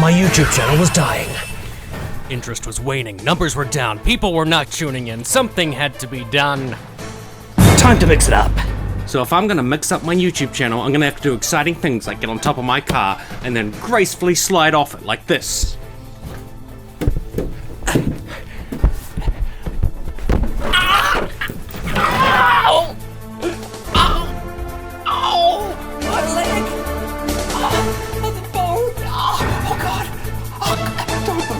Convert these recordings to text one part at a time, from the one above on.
My YouTube channel was dying. Interest was waning, numbers were down, people were not tuning in, something had to be done. Time to mix it up. So if I'm gonna mix up my YouTube channel, I'm gonna have to do exciting things like get on top of my car and then gracefully slide off it like this. Ow! Ow! Ow! My leg! Oh, the bone! Oh God! Oh, don't move!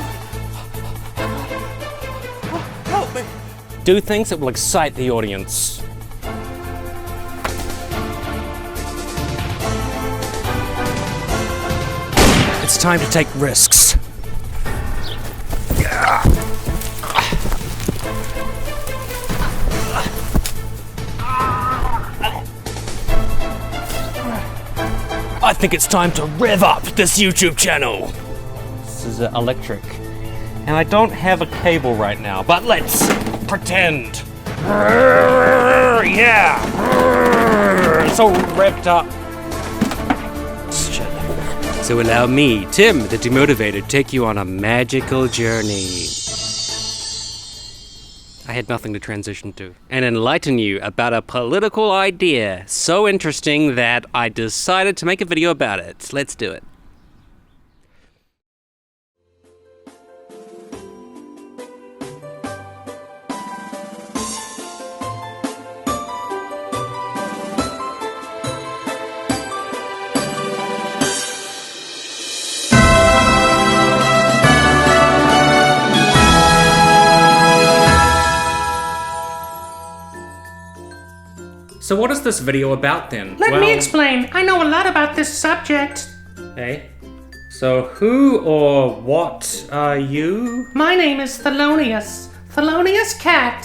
Oh, help me! Do things that will excite the audience. It's time to take risks. I think it's time to rev up this YouTube channel. This is electric. And I don't have a cable right now, but let's pretend. Yeah! So revved up. Shit. So allow me, Tim, the Demotivator, take you on a magical journey. I had nothing to transition to. And enlighten you about a political idea so interesting that I decided to make a video about it. Let's do it. So what is this video about then? Let me explain. I know a lot about this subject. Hey? So who or what are you? My name is Thelonious. Thelonious Cat.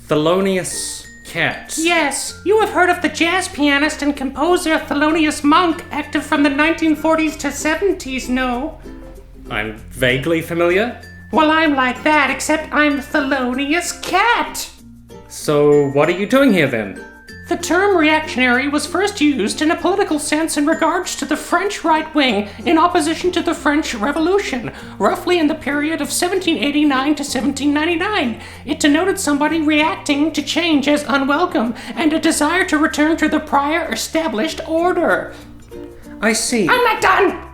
Thelonious Cat. Yes, you have heard of the jazz pianist and composer Thelonious Monk, active from the 1940s to 70s, no? I'm vaguely familiar. Well, I'm like that, except I'm Thelonious Cat. So what are you doing here then? The term reactionary was first used in a political sense in regards to the French right wing in opposition to the French Revolution, roughly in the period of 1789 to 1799. It denoted somebody reacting to change as unwelcome and a desire to return to the prior established order. I see. I'm not done!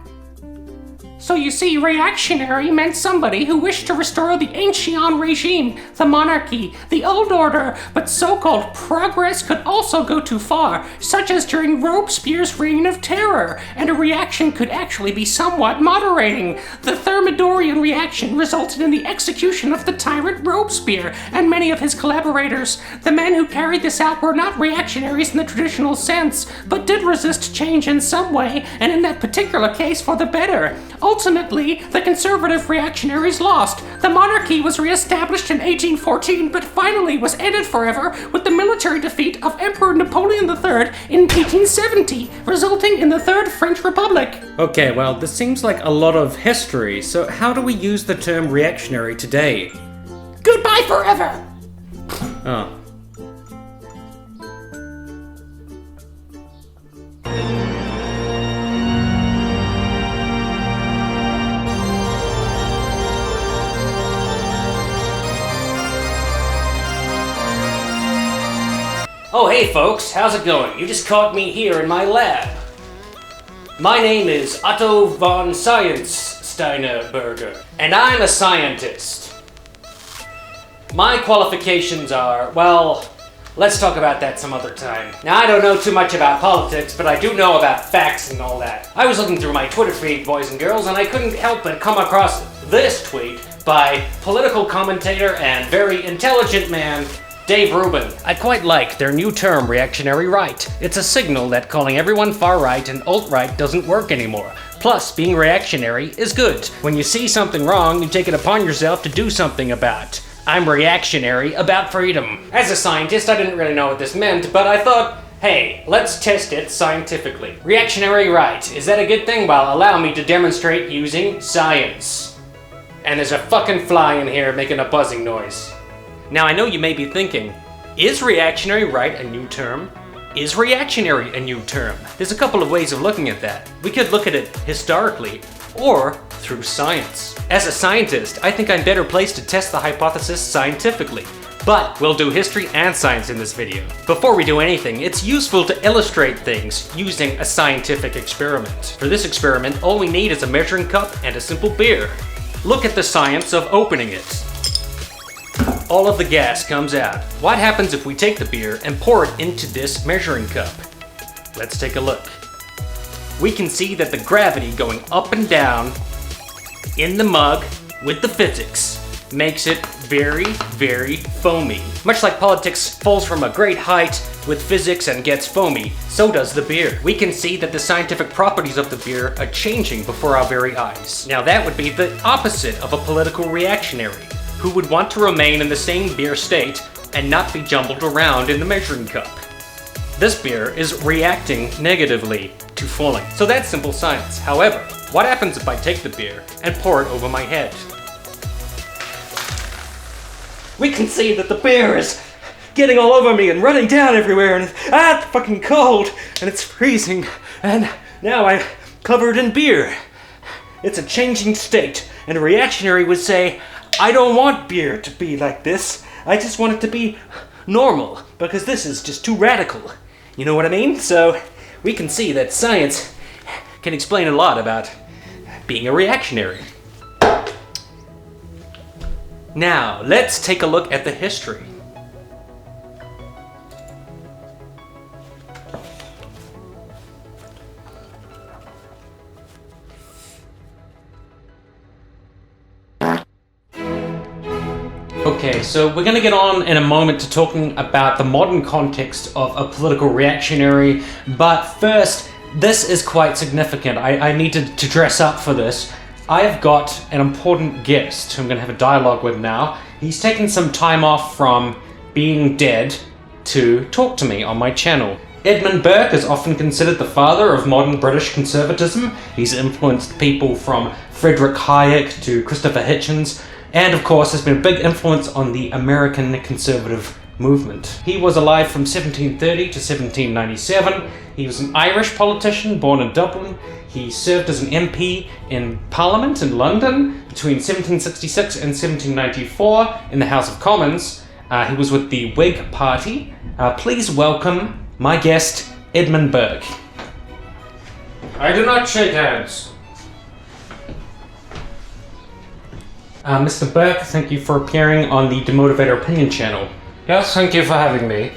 So you see, reactionary meant somebody who wished to restore the ancient regime, the monarchy, the old order, but so-called progress could also go too far, such as during Robespierre's reign of terror, and a reaction could actually be somewhat moderating. The Thermidorian reaction resulted in the execution of the tyrant Robespierre and many of his collaborators. The men who carried this out were not reactionaries in the traditional sense, but did resist change in some way, and in that particular case for the better. Ultimately, the conservative reactionaries lost. The monarchy was re-established in 1814, but finally was ended forever with the military defeat of Emperor Napoleon III in 1870, resulting in the Third French Republic. Okay, well, this seems like a lot of history, so how do we use the term reactionary today? Goodbye forever! Oh. Oh, hey folks, how's it going? You just caught me here in my lab. My name is Otto von Science Steinerberger, and I'm a scientist. My qualifications are, well, let's talk about that some other time. Now, I don't know too much about politics, but I do know about facts and all that. I was looking through my Twitter feed, boys and girls, and I couldn't help but come across this tweet by political commentator and very intelligent man, Dave Rubin. I quite like their new term, reactionary right. It's a signal that calling everyone far right and alt-right doesn't work anymore. Plus, being reactionary is good. When you see something wrong, you take it upon yourself to do something about it. I'm reactionary about freedom. As a scientist, I didn't really know what this meant, but I thought, hey, let's test it scientifically. Reactionary right, is that a good thing? Well, allow me to demonstrate using science. And there's a fucking fly in here making a buzzing noise. Now, I know you may be thinking, is reactionary right a new term? Is reactionary a new term? There's a couple of ways of looking at that. We could look at it historically, or through science. As a scientist, I think I'm better placed to test the hypothesis scientifically. But we'll do history and science in this video. Before we do anything, it's useful to illustrate things using a scientific experiment. For this experiment, all we need is a measuring cup and a simple beer. Look at the science of opening it. All of the gas comes out. What happens if we take the beer and pour it into this measuring cup? Let's take a look. We can see that the gravity going up and down in the mug with the physics makes it very, very foamy. Much like politics falls from a great height with physics and gets foamy, so does the beer. We can see that the scientific properties of the beer are changing before our very eyes. Now that would be the opposite of a political reactionary, who would want to remain in the same beer state and not be jumbled around in the measuring cup. This beer is reacting negatively to falling. So that's simple science. However, what happens if I take the beer and pour it over my head? We can see that the beer is getting all over me and running down everywhere, and it's fucking cold and it's freezing, and now I'm covered in beer. It's a changing state, and a reactionary would say, I don't want beer to be like this. I just want it to be normal, because this is just too radical. You know what I mean? So we can see that science can explain a lot about being a reactionary. Now, let's take a look at the history. Okay, so we're going to get on in a moment to talking about the modern context of a political reactionary, but first, this is quite significant. I need to dress up for this. I've got an important guest who I'm going to have a dialogue with now. He's taken some time off from being dead to talk to me on my channel. Edmund Burke is often considered the father of modern British conservatism. He's influenced people from Friedrich Hayek to Christopher Hitchens, and of course has been a big influence on the American conservative movement. He was alive from 1730 to 1797. He was an Irish politician born in Dublin. He served as an MP in Parliament in London between 1766 and 1794 in the House of Commons. He was with the Whig Party. Please welcome my guest, Edmund Burke. I do not shake hands. Mr. Burke, thank you for appearing on the Demotivatoropinion channel. Yes, thank you for having me.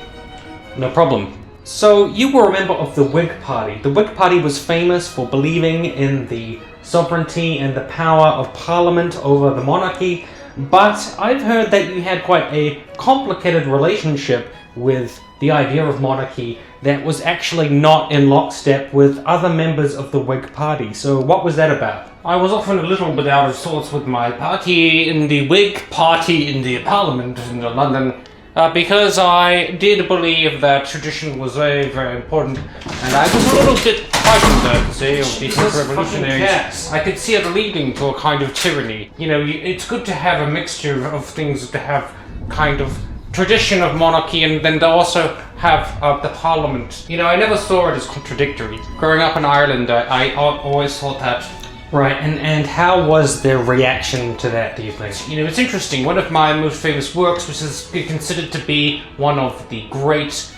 No problem. So, you were a member of the Whig Party. The Whig Party was famous for believing in the sovereignty and the power of Parliament over the monarchy, but I've heard that you had quite a complicated relationship with the idea of monarchy that was actually not in lockstep with other members of the Whig Party. So, what was that about? I was often a little bit out of sorts with my party in the Whig Party in the Parliament in London, because I did believe that tradition was very, very important, and I was a little bit frightened, I would say, of these revolutionaries. I could see it leading to a kind of tyranny. You know, it's good to have a mixture of things, to have kind of tradition of monarchy and then to also have the Parliament. You know, I never saw it as contradictory. Growing up in Ireland, I always thought that. Right, and how was their reaction to that, do you think? You know, it's interesting. One of my most famous works, which is considered to be one of the great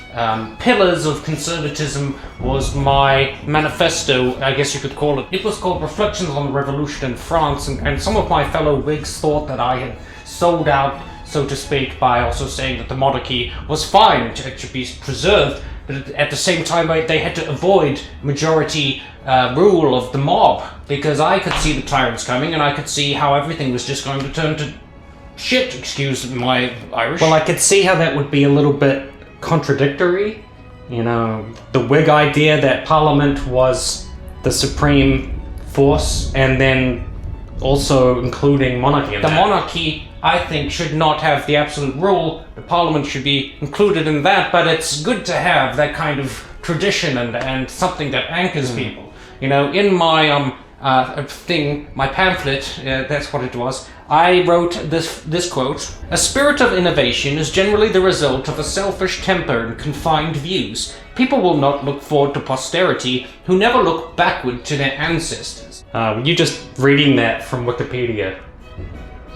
pillars of conservatism, was my manifesto, I guess you could call it. It was called Reflections on the Revolution in France, and some of my fellow Whigs thought that I had sold out, so to speak, by also saying that the monarchy was fine and it should be preserved, but at the same time they had to avoid majority rule of the mob, because I could see the tyrants coming and I could see how everything was just going to turn to shit, excuse my Irish. Well, I could see how that would be a little bit contradictory. You know, the Whig idea that Parliament was the supreme force, and then also including monarchy in the that. Monarchy, I think, should not have the absolute rule. The Parliament should be included in that, but it's good to have that kind of tradition and something that anchors people. You know, in my my pamphlet, that's what it was, I wrote this quote: "A spirit of innovation is generally the result of a selfish temper and confined views. People will not look forward to posterity who never look backward to their ancestors. You just reading that from Wikipedia.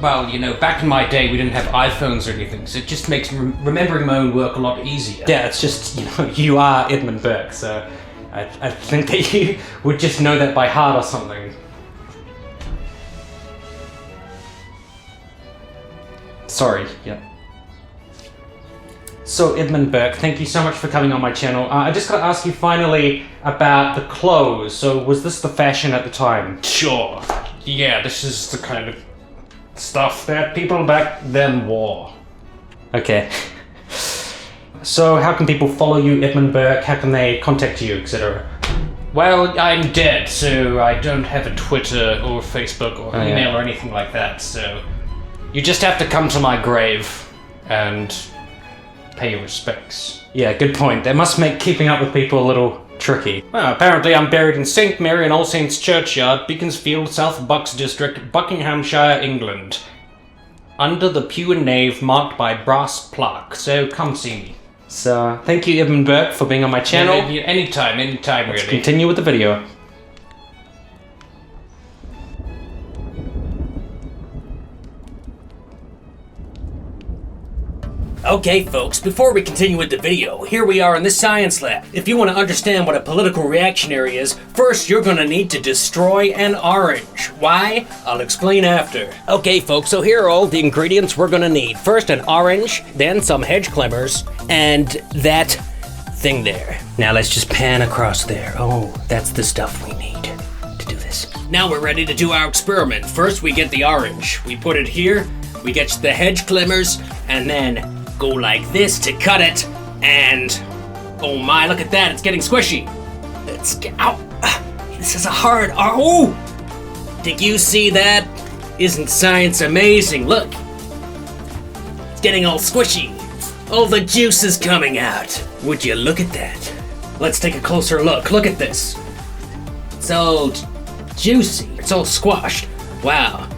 Well, you know, back in my day, we didn't have iPhones or anything, so it just makes remembering my own work a lot easier. Yeah, it's just, you know, you are Edmund Burke, so I think that you would just know that by heart or something. Sorry, yeah. So, Edmund Burke, thank you so much for coming on my channel. I just gotta ask you finally about the clothes. So, was this the fashion at the time? Sure. Yeah, this is the kind of stuff that people back then wore. Okay. So, how can people follow you, Edmund Burke? How can they contact you, etc.? Well, I'm dead, so I don't have a Twitter or Facebook or email or anything like that, so you just have to come to my grave and pay your respects. Yeah, good point. That must make keeping up with people a little tricky. Well, apparently I'm buried in St. Mary and All Saints Churchyard, Beaconsfield, South Bucks District, Buckinghamshire, England. Under the pew and nave marked by brass plaque, so come see me. So, thank you Edmund Burke for being on my channel. Yeah, anytime, really. Let's continue with the video. Okay folks, before we continue with the video, here we are in the science lab. If you want to understand what a political reactionary is, first you're going to need to destroy an orange. Why? I'll explain after. Okay folks, so here are all the ingredients we're going to need. First an orange, then some hedge climbers, and that thing there. Now let's just pan across there. Oh, that's the stuff we need to do this. Now we're ready to do our experiment. First we get the orange. We put it here, we get the hedge climbers, and then go like this to cut it, and oh my, look at that, it's getting squishy. Let's get out. This is a hard, oh! Did you see that? Isn't science amazing? Look, it's getting all squishy. All the juice is coming out. Would you look at that? Let's take a closer look. Look at this. It's all juicy. It's all squashed. Wow.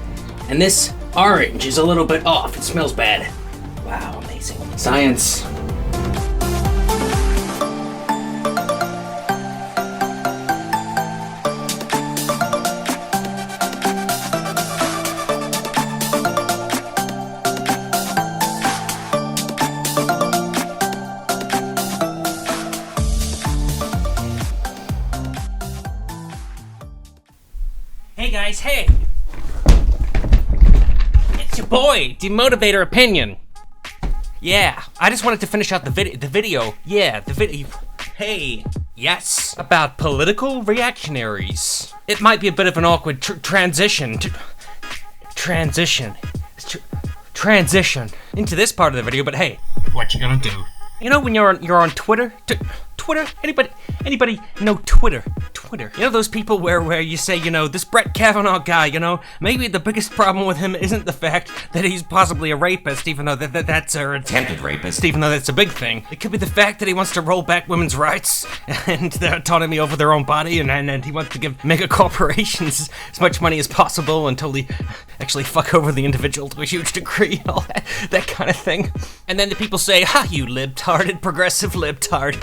And this orange is a little bit off. It smells bad. Wow, amazing. Science. Hey guys, hey! It's your boy, Demotivatoropinion. Yeah, I just wanted to finish out the video. Yeah, the video. Hey, yes, about political reactionaries. It might be a bit of an awkward transition transition into this part of the video, but hey, what you gonna do? You know when you're on Twitter? Twitter? Anybody know Twitter? You know those people where you say, you know, this Brett Kavanaugh guy, you know, maybe the biggest problem with him isn't the fact that he's possibly a rapist, even though that's an attempted rapist, even though that's a big thing. It could be the fact that he wants to roll back women's rights and their autonomy over their own body, and he wants to give mega corporations as much money as possible until they actually fuck over the individual to a huge degree, all that kind of thing. And then the people say, ha, you libtarded progressive libtard.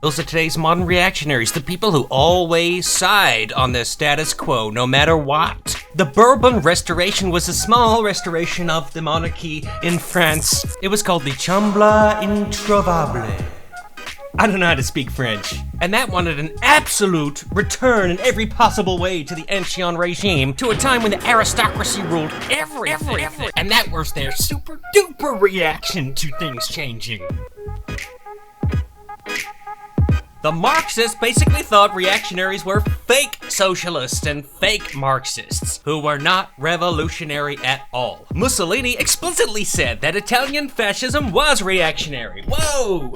Those are today's modern reactionaries, the people who always side on the status quo, no matter what. The Bourbon Restoration was a small restoration of the monarchy in France. It was called the Chambla Introvable. I don't know how to speak French. And that wanted an absolute return in every possible way to the Ancien regime, to a time when the aristocracy ruled everything. And that was their super duper reaction to things changing. The Marxists basically thought reactionaries were fake socialists and fake Marxists, who were not revolutionary at all. Mussolini explicitly said that Italian fascism was reactionary. Whoa!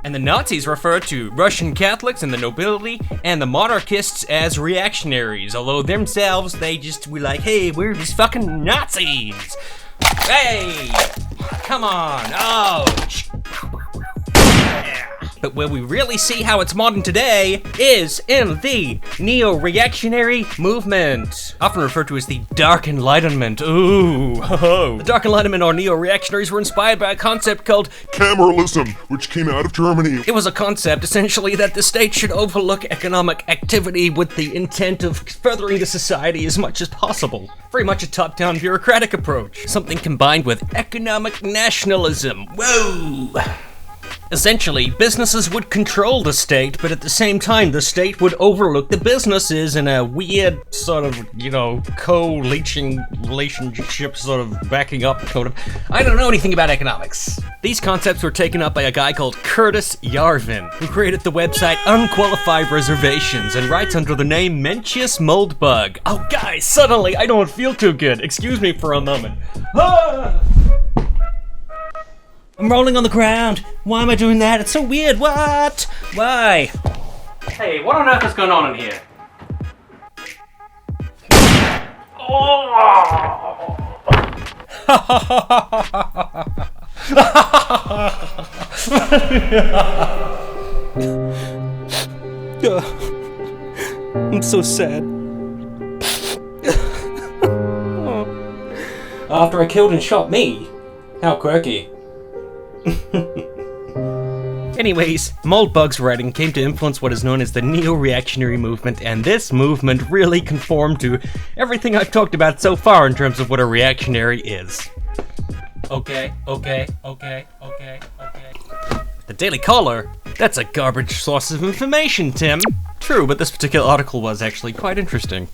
And the Nazis referred to Russian Catholics and the nobility and the monarchists as reactionaries, although themselves they just were like, hey, we're just fucking Nazis! Hey! Come on! Oh! but where we really see how it's modern today is in the Neo-Reactionary movement, often referred to as the Dark Enlightenment. Ooh, ho-ho. The Dark Enlightenment or Neo-Reactionaries were inspired by a concept called Cameralism, which came out of Germany. It was a concept, essentially, that the state should overlook economic activity with the intent of furthering the society as much as possible. Very much a top-down bureaucratic approach. Something combined with economic nationalism. Whoa! Essentially, businesses would control the state, but at the same time, the state would overlook the businesses in a weird sort of, co-leaching relationship sort of backing up code of... I don't know anything about economics. These concepts were taken up by a guy called Curtis Yarvin, who created the website Unqualified Reservations and writes under the name Mencius Moldbug. Oh, guys, suddenly I don't feel too good. Excuse me for a moment. Ah! I'm rolling on the ground. Why am I doing that? It's so weird. What? Why? Hey, what on earth is going on in here? I'm so sad. After I killed and shot me? How quirky. Anyways, Moldbug's writing came to influence what is known as the Neo-Reactionary movement, and this movement really conformed to everything I've talked about so far in terms of what a reactionary is. Okay. The Daily Caller? That's a garbage source of information, Tim. True, but this particular article was actually quite interesting.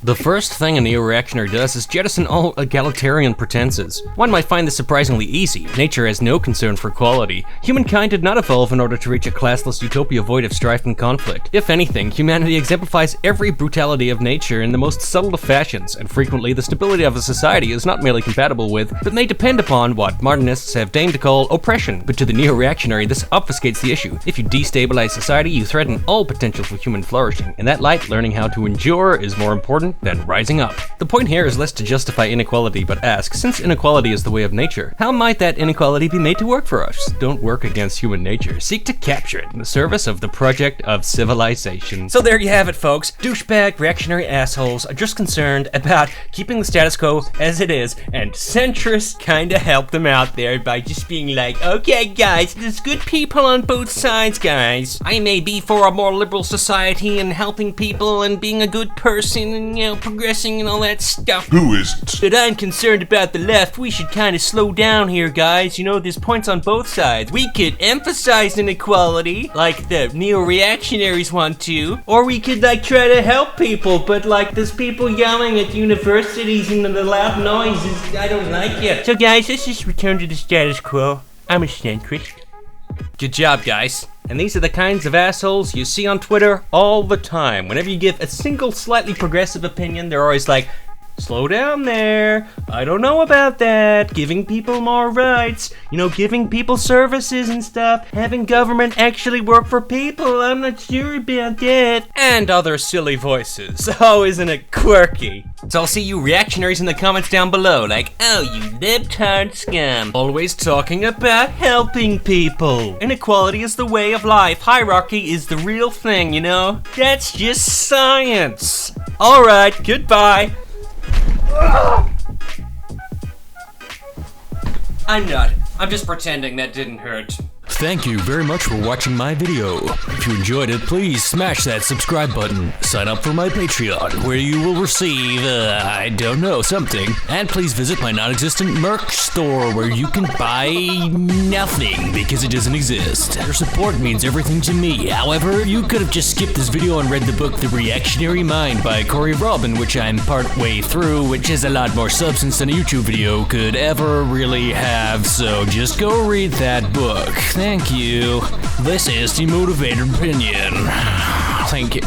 The first thing a neo-reactionary does is jettison all egalitarian pretenses. One might find this surprisingly easy. Nature has no concern for equality. Humankind did not evolve in order to reach a classless utopia void of strife and conflict. If anything, humanity exemplifies every brutality of nature in the most subtle of fashions, and frequently the stability of a society is not merely compatible with, but may depend upon what modernists have deigned to call oppression. But to the neo-reactionary, this obfuscates the issue. If you destabilize society, you threaten all potential for human flourishing. In that light, learning how to endure is more important than rising up. The point here is less to justify inequality, but ask, since inequality is the way of nature, how might that inequality be made to work for us? Don't work against human nature. Seek to capture it in the service of the project of civilization. So there you have it, folks. Douchebag reactionary assholes are just concerned about keeping the status quo as it is, and centrists kinda help them out there by just being like, okay guys, there's good people on both sides, guys. I may be for a more liberal society and helping people and being a good person and, progressing and all that stuff. Who isn't? But I'm concerned about the left. We should kind of slow down here, guys. There's points on both sides. We could emphasize inequality, like the neo-reactionaries want to, or we could, try to help people, but, there's people yelling at universities and the loud noises. I don't like it. So, guys, let's just return to the status quo. I'm a centrist. Good job, guys. And these are the kinds of assholes you see on Twitter all the time. Whenever you give a single slightly progressive opinion, they're always like, slow down there, I don't know about that, giving people more rights, giving people services and stuff, having government actually work for people, I'm not sure about that. And other silly voices. Oh, isn't it quirky? So I'll see you reactionaries in the comments down below, oh, you libtard scum. Always talking about helping people. Inequality is the way of life. Hierarchy is the real thing, That's just science. Alright, goodbye. I'm not. I'm just pretending that didn't hurt. Thank you very much for watching my video. If you enjoyed it, please smash that subscribe button. Sign up for my Patreon, where you will receive, I don't know, something. And please visit my non-existent merch store, where you can buy nothing, because it doesn't exist. Your support means everything to me. However, you could have just skipped this video and read the book The Reactionary Mind by Corey Robin, which I'm part way through, which has a lot more substance than a YouTube video could ever really have, so just go read that book. Thank you. This is Demotivatoropinion. Thank you.